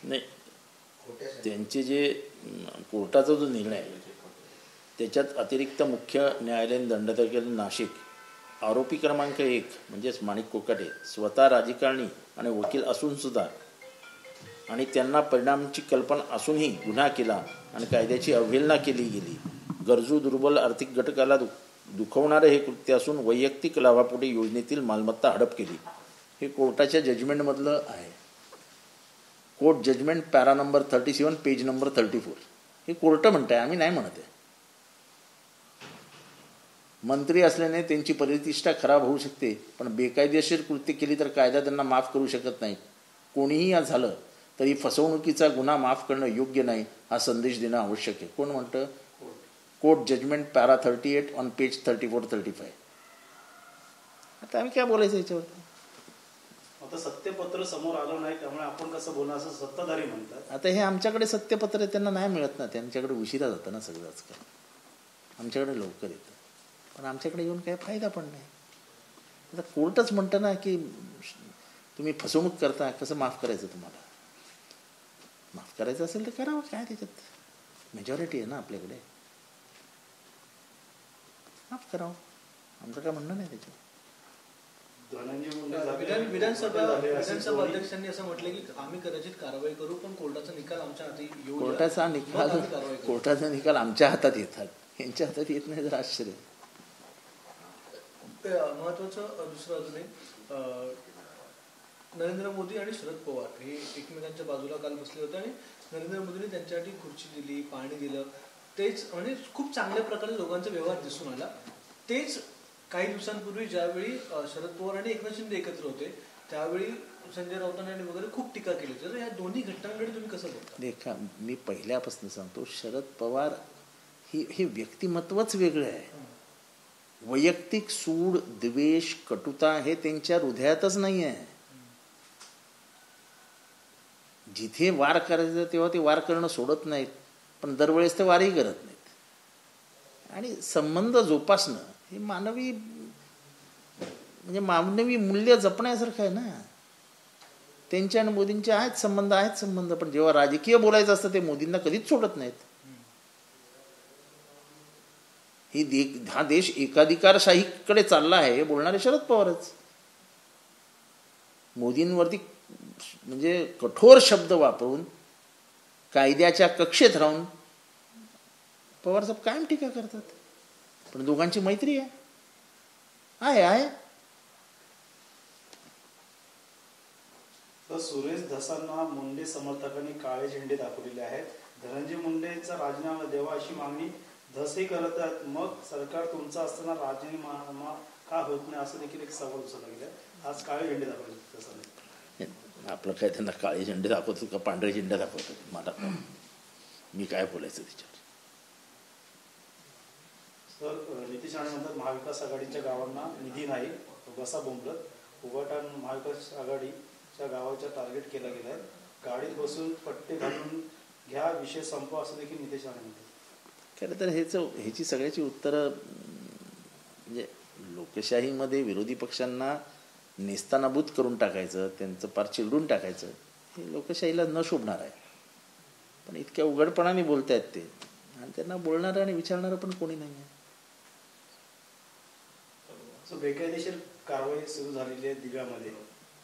नाही, त्यांचे जे कोर्टाचा जो निर्णय आहे त्याच्यात अतिरिक्त मुख्य न्यायालयीन दंडाधिकारी नाशिक आरोपी क्रमांक 1 म्हणजेच माणिक कोकाटे स्वतः राजकारणी आणि वकील असूनसुद्धा आणि त्यांना परिणामाची कल्पना असूनही गुन्हा केला आणि कायद्याची अवहेलना केली गेली. गरजू दुर्बल आर्थिक घटकाला दुखवणारे हे कृत्य असून वैयक्तिक लाभापोटी योजनेतील मालमत्ता हडप केली. हे कोर्टाच्या जजमेंटमधलं आहे. Court judgment para number 37 page number 34. हे कोर्ट म्हणत आहे, आम्ही नाही म्हणत आहे. मंत्री असल्याने त्यांची प्रतिष्ठा खराब होऊ शकते, पण बेकायदेशीर कृत्य केली तर कायदा त्यांना माफ करू शकत नाही. कोणीही या झालं तरी फसवणुकीचा गुन्हा माफ करणं योग्य नाही हा संदेश देणं आवश्यक आहे. कोण म्हणतं? Court judgment para 38 on page 34-35. आता आम्ही काय बोलायचं याच्यावरती? आता सत्यपत्र समोर आलं नाही त्यामुळे आपण कसं बोलणार असं सत्ताधारी म्हणतात. आता हे आमच्याकडे सत्यपत्र त्यांना नाही मिळत ना, त्यांच्याकडे उशिरा जातं ना सगळं आजकाल. आमच्याकडे लवकर येतं, पण आमच्याकडे येऊन काही फायदा पण नाही. आता कोर्टच म्हणतं ना की तुम्ही फसवणूक करता, कसं माफ करायचं तुम्हाला? माफ करायचं असेल तर करावं, काय त्याच्यात? मेजॉरिटी आहे ना आपल्याकडे, माफ करावं. आमचं काय म्हणणं नाही त्याच्यात. विधानसभा अध्यक्षांनी असं म्हटलं की आम्ही कदाचित कारवाई करू, पण कोर्टाचा निकाल आमच्या हाती येऊ. कोर्टाचा निकाल आमच्या हातात येतात, यांच्या हातात येत नाही, जर आश्चर्य. महत्वाचं दुसरं अजून एक, नरेंद्र मोदी आणि शरद पवार हे एकमेकांच्या बाजूला काल बसले होते आणि नरेंद्र मोदींनी त्यांच्यासाठी खुर्ची दिली, पाणी दिलं. तेच म्हणजे खूप चांगल्या प्रकारे दोघांचा व्यवहार दिसून आला. तेच काही दिवसांपूर्वी ज्यावेळी शरद पवार आणि एकनाथ शिंदे एकत्र होते त्यावेळी संजय राऊतांनी वगैरे खूप टीका केली. तर या दोन्ही घटनांकडे तुम्ही कसं बघता? देखा, मी पहिल्यापासून सांगतो, शरद पवार हे व्यक्तिमत्वच वेगळं आहे. वैयक्तिक सूड, द्वेष, कटुता हे त्यांच्या हृदयातच नाही आहे. जिथे वार करायचं तेव्हा ते वार करणं सोडत नाहीत, पण दरवेळेस ते वारही करत नाहीत. आणि संबंध जोपासणं हे मानवी मूल्य जपण्यासारखं आहे ना. त्यांच्या आणि मोदींचे आहेत संबंध, पण जेव्हा राजकीय बोलायचं असतं ते मोदींना कधीच सोडत नाहीत. हा देश एकाधिकारशाहीकडे चालला आहे हे बोलणारे शरद पवारच. मोदींवरती म्हणजे कठोर शब्द वापरून कायद्याच्या कक्षेत राहून पवार साहेब कायम टीका करतात, पण दोघांची मैत्री आहे. तर सुरेश धसांना मुंडे समर्थकांनी काळे झेंडे दाखवलेले आहेत. धनंजय मुंडेचा राजीनामा द्यावा अशी मागणी धसही करत आहेत. मग सरकार तुमचा असताना राजीनामा का होत नाही असं देखील एक सवाल उचलला गेला. आज काळे झेंडे दाखवले धसांनी. आपलं काय त्यांना काळे झेंडे दाखवतो का पांढरे झेंडे दाखवतो, मला मी काय बोलायचं त्याच्यावर? सर, नितीश राणे म्हणतात महाविकास आघाडीच्या गावांना निधी नाही, बसा बोंबलत. उभाटा महाविकास आघाडीच्या गावाचा टार्गेट केला गेलाय. गाडीत बसून पट्टे घालून घ्या, विषय संपवा असं देखील नितीश राणे म्हणतात. खरं तर ह्याची सगळ्याची उत्तरं म्हणजे लोकशाहीमध्ये विरोधी पक्षांना नेस्तानाबूत करून टाकायचं, त्यांचं पार चिरडून टाकायचं, हे लोकशाहीला न शोभणार आहे. पण इतक्या उघडपणाने बोलतायत ते, आणि त्यांना बोलणारं आणि विचारणारं पण कोणी नाही आहे. बेकायदेशीर कारवाई सुरू झालेली आहे दिव्यामध्ये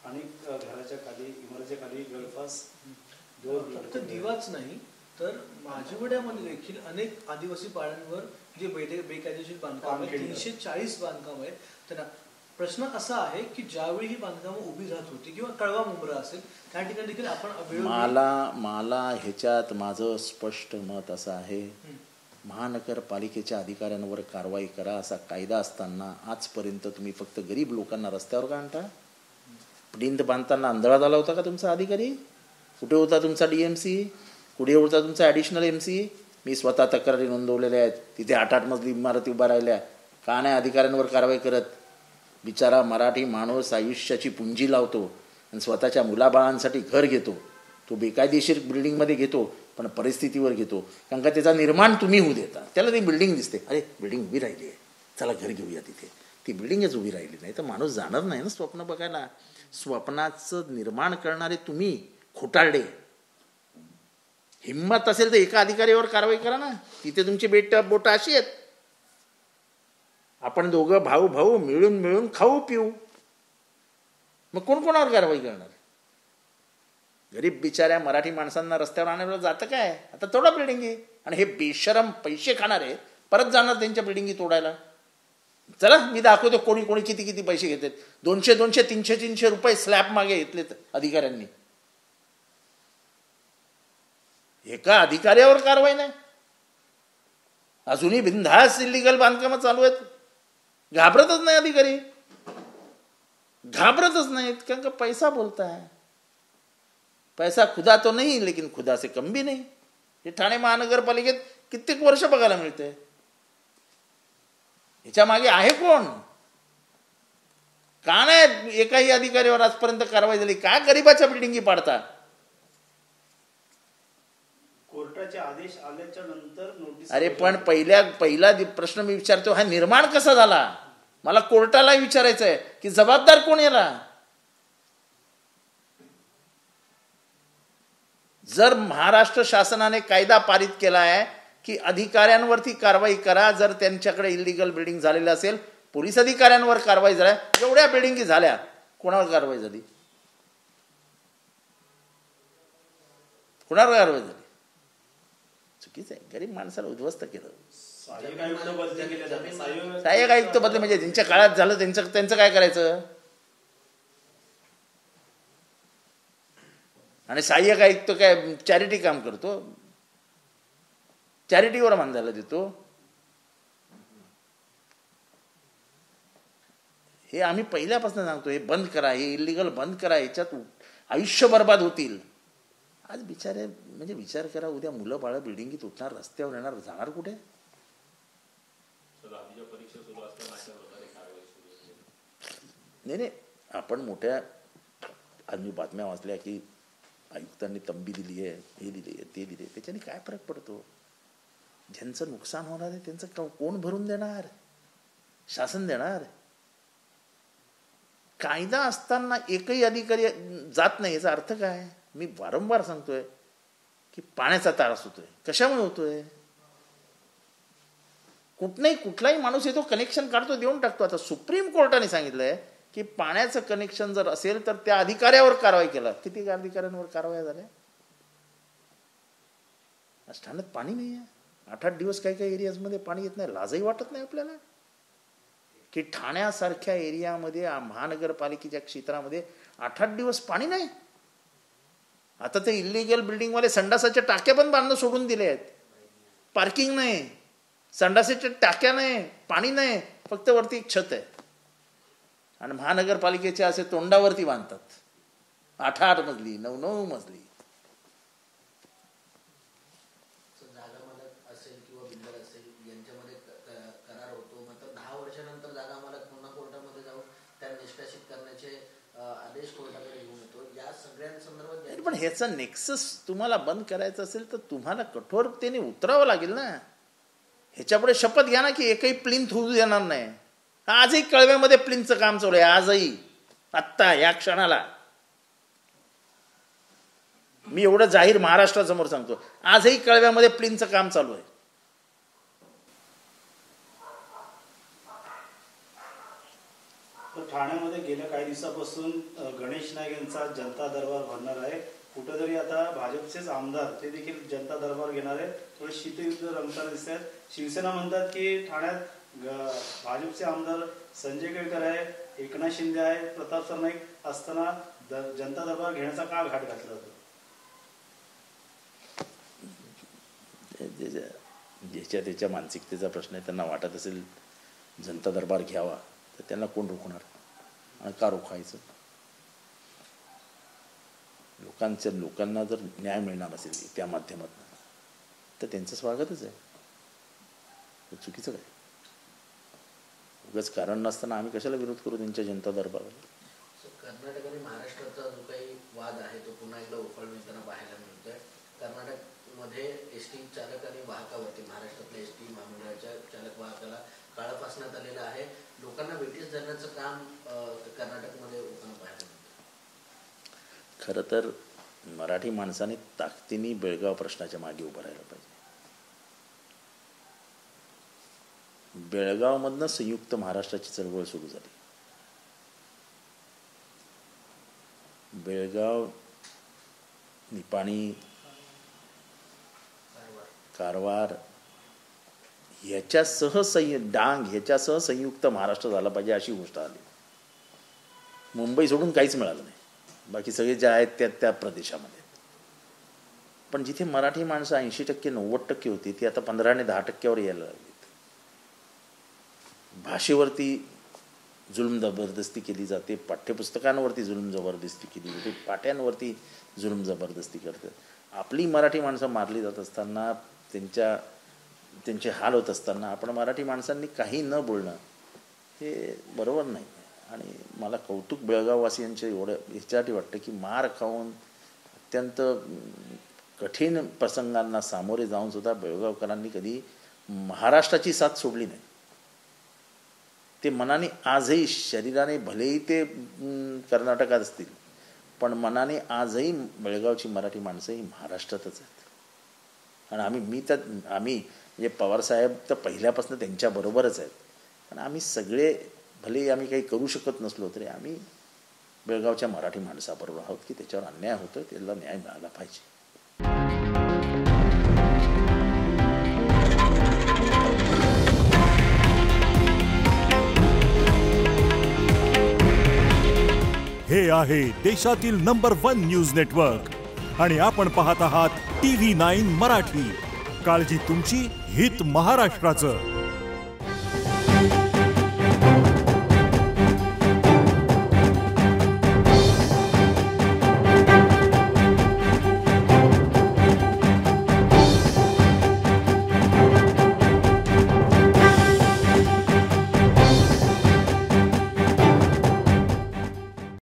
आणि घराच्या खाली, इमारतीच्या खाली गळफास. फक्त दिवाच नाही तर माझीवड्यामध्ये देखील अनेक आदिवासी पाड्यांवर जे बेकायदेशीर बांधकाम आहे, 340 बांधकाम आहेत. त्यांना प्रश्न असा आहे की ज्यावेळी ही बांधकामं उभी राहत होती किंवा कळवा मुंब्रा असेल त्या ठिकाणी देखील आपण मला ह्याच्यात माझं स्पष्ट मत असं आहे, महानगरपालिकेच्या अधिकाऱ्यांवर कारवाई करा असा कायदा असताना आजपर्यंत तुम्ही फक्त गरीब लोकांना रस्त्यावर का आणता? भिंत बांधताना आंधळा झाला होता का तुमचा अधिकारी? कुठे होता तुमचा DMC? कुठे होता तुमचा ॲडिशनल MC? मी स्वतः तक्रारी नोंदवलेल्या आहेत. तिथे 8-8 मजली इमारती उभ्या राहिल्या. का नाही अधिकाऱ्यांवर कारवाई करत? बिचारा मराठी माणूस आयुष्याची पुंजी लावतो आणि स्वतःच्या मुलाबाळांसाठी घर घेतो. तो बेकायदेशीर बिल्डिंगमध्ये घेतो, पण परिस्थितीवर घेतो, कारण का त्याचा निर्माण तुम्ही होऊ देता. त्याला ती बिल्डिंग दिसते, अरे बिल्डिंग उभी राहिली आहे, चला घर घेऊया. तिथे ती बिल्डिंगच उभी राहिली नाही तर माणूस जाणार नाही ना स्वप्न बघायला. स्वप्नाचं निर्माण करणारे तुम्ही खोटारडे. हिंमत असेल तर एका अधिकाऱ्यावर कारवाई करा ना. तिथे तुमची बोट अशी आहेत. आपण दोघं भाऊ भाऊ मिळून मिळून खाऊ पिऊ. मग कोण कोणावर कारवाई करणार? गरीब बिचाऱ्या मराठी माणसांना रस्त्यावर आणण्यावर जातं काय? आता तोडा बिल्डिंगी. आणि हे बेशरम पैसे खाणारे परत जाणार त्यांच्या बिल्डिंगी तोडायला. चला मी दाखवतो कोणी कोणी किती किती पैसे घेतात. 200 200 300 300 रुपये स्लॅब मागे घेतलेत अधिकाऱ्यांनी. एका अधिकाऱ्यावर कारवाई नाही. अजूनही बिनधास्त इलिगल बांधकामं चालू आहेत. घाबरतच नाही अधिकारी, घाबरतच नाहीत, कारण का पैसा बोलता है. पैसा खुदा तो नहीं लेकिन खुदा से कम भी नहीं. हे ठाणे महानगरपालिकेत कित्येक वर्ष बघायला मिळते. ह्याच्या मागे आहे कोण? का नाही एकाही अधिकाऱ्यावर आजपर्यंत कारवाई झाली? का गरीबाच्या बिल्डिंगी पाडता? कोर्टाचे आदेश आल्याच्या नंतर नोटीस. अरे पण पहिला प्रश्न मी विचारतो, हा निर्माण कसा झाला? मला कोर्टाला विचारायचं आहे की जबाबदार कोण याला? जर महाराष्ट्र शासनाने कायदा पारित केला आहे की अधिकाऱ्यांवरती कारवाई करा जर त्यांच्याकडे इलिगल बिल्डिंग झालेलं असेल, पोलीस अधिकाऱ्यांवर कारवाई झाल्या. एवढ्या बिल्डिंगी झाल्या, कोणावर कारवाई झाली? कोणावर कारवाई झाली? चुकीचं आहे. गरीब माणसाला उद्ध्वस्त केलं. सहाय्यक आयुक्त बदली केले जाते. सहाय्यक आयुक्त बदले म्हणजे त्यांच्या काळात झालं, त्यांचं काय करायचं? आणि सहाय्यक आयुक्त काय चॅरिटी काम करतो? चॅरिटीवर बांधायला देतो? हे आम्ही पहिल्यापासून सांगतो, हे बंद करा, हे इलिगल बंद करा. याच्यात आयुष्य बर्बाद होतील. आज बिचारे म्हणजे विचार करा, उद्या मुलं बाळ बिल्डिंगीत उठणार, रस्त्यावर येणार, जाणार कुठे? नाही, आपण मोठ्या आम्ही बातम्या वाचल्या की आयुक्तांनी तंबी दिली आहे, हे दिली आहे, ते दिले. त्याच्याने काय फरक पडतो? ज्यांचं नुकसान होणार आहे त्यांचं कोण भरून देणार? शासन देणार. कायदा असताना एकही अधिकारी जात नाही, याचा अर्थ काय? मी वारंवार सांगतोय की पाण्याचा त्रास होतोय. कशामुळे होतोय? कुठलाही माणूस येतो, कनेक्शन काढतो, देऊन टाकतो. आता सुप्रीम कोर्टाने सांगितलंय की पाण्याचं कनेक्शन जर असेल तर त्या अधिकाऱ्यावर कारवाई केला. किती अधिकाऱ्यांवर कारवाया झाल्या? ठाण्यात पाणी नाही आहे. 8-8 दिवस काही एरियाजमध्ये पाणी येत नाही. लाजही वाटत नाही आपल्याला की ठाण्यासारख्या एरियामध्ये, महानगरपालिकेच्या क्षेत्रामध्ये 8-8 दिवस पाणी नाही. आता ते इलिगल बिल्डिंगवाले संडासाच्या टाक्या पण बांधणं सोडून दिले आहेत. पार्किंग नाही, संडासाच्या टाक्या नाही, पाणी नाही, फक्त वरती एक छत आहे. आणि महानगरपालिकेचे असे तोंडावरती बांधतात. 8-8 मजली, 9-9 मजली. जागा मालक असेल किंवा बिल्डर असेल यांच्यामध्ये करार होतो. मात्र 10 वर्षानंतर जागा मालक पुन्हा कोर्टामध्ये जाऊन त्या निष्कासित करण्याचे आदेश कोर्टाकडे घेऊन येतो. या सगळ्यांसंदर्भात पण ह्याचा नेक्सस तुम्हाला बंद करायचं असेल तर तुम्हाला कठोरतेने उतरावं लागेल ना. ह्याच्यापुढे शपथ घ्या ना की एकही प्लिंथ होऊ देणार नाही. आजही कळव्यामध्ये प्लिंथचं काम चालू आहे. आजही, आत्ता या क्षणाला मी एवढं जाहीर महाराष्ट्रासमोर सांगतो, आजही कळव्यामध्ये प्लिंथचं काम चालू आहे. ठाण्यामध्ये गेल्या काही दिवसापासून गणेश नाईक यांचा जनता दरबार भरणार आहे. कुठेतरी आता भाजपचेच आमदार ते देखील जनता दरबार घेणार आहे. थोडे शीतयुद्ध रंगताना दिसत आहेत. शिवसेना म्हणतात की ठाण्यात भाजपचे आमदार संजय केळकर आहे, एकनाथ शिंदे आहे, प्रताप सरनाईक असताना जनता दरबार घेण्याचा का घाट घातला होता? ज्याच्या त्याच्या मानसिकतेचा प्रश्न आहे. त्यांना वाटत असेल जनता दरबार घ्यावा तर त्यांना कोण रोखणार आणि का रोखायचं? लोकांना जर न्याय मिळणार असेल त्या माध्यमातून तर त्यांचं स्वागतच आहे. चुकीचं काय? उगाच कारण नसताना आम्ही कशाला विरोध करू त्यांच्या जनता दरबाराला? कर्नाटक आणि महाराष्ट्राचा जो काही वाद आहे तो पुन्हा एकदा उफाळून पाहायला मिळतोय. कर्नाटकमध्ये एसटी चालक आणि वाहकावरती महाराष्ट्रातल्या एसटी महामंडळाच्या चालक वाहकाला काळं फासण्यात आलेलं आहे. लोकांना वेठीस धरण्याचं काम कर्नाटकमध्ये होताना पाहायला मिळतं. खरं तर मराठी माणसाने ताकदीने बेळगाव प्रश्नाच्या मागे उभं राहायला पाहिजे. बेळगावमधनं संयुक्त महाराष्ट्राची चळवळ सुरू झाली. बेळगाव, निपाणी, कारवार ह्याच्यासह डांग ह्याच्यासह संयुक्त महाराष्ट्र झाला पाहिजे अशी गोष्ट आली. मुंबई सोडून काहीच मिळालं नाही, बाकी सगळे जे आहेत त्या प्रदेशामध्ये. पण जिथे मराठी माणसं 80% 90% होती ती आता 15 आणि 10% यायला लागलीत. भाषेवरती जुलम जबरदस्ती केली जाते, पाठ्यपुस्तकांवरती जुलम जबरदस्ती केली जाते, पाट्यांवरती जुलम जबरदस्ती करतात. आपली मराठी माणसं मारली जात असताना, त्यांचे हाल होत असताना आपण मराठी माणसांनी काही न बोलणं हे बरोबर नाही. आणि मला कौतुक बेळगाववासियांचे एवढं ह्याच्यासाठी वाटतं की मार खाऊन अत्यंत कठीण प्रसंगांना सामोरे जाऊन सुद्धा बेळगावकरांनी कधी महाराष्ट्राची साथ सोडली नाही. ते मनाने आजही, शरीराने भलेही ते कर्नाटकात असतील, पण मनाने आजही बेळगावची मराठी माणसं ही महाराष्ट्रातच आहेत. आणि आम्ही म्हणजे पवारसाहेब तर पहिल्यापासून त्यांच्याबरोबरच आहेत. आणि आम्ही सगळे भले आम्ही काही करू शकत नसलो तरी आम्ही बेळगावच्या मराठी माणसाबरोबर आहोत की त्याच्यावर अन्याय होतो, त्याला न्याय मिळाला पाहिजे. हे आहे देशातील नंबर 1 न्यूज नेटवर्क आणि आपण पाहत आहात TV9 मराठी. काळजी तुमची, हित महाराष्ट्राचं.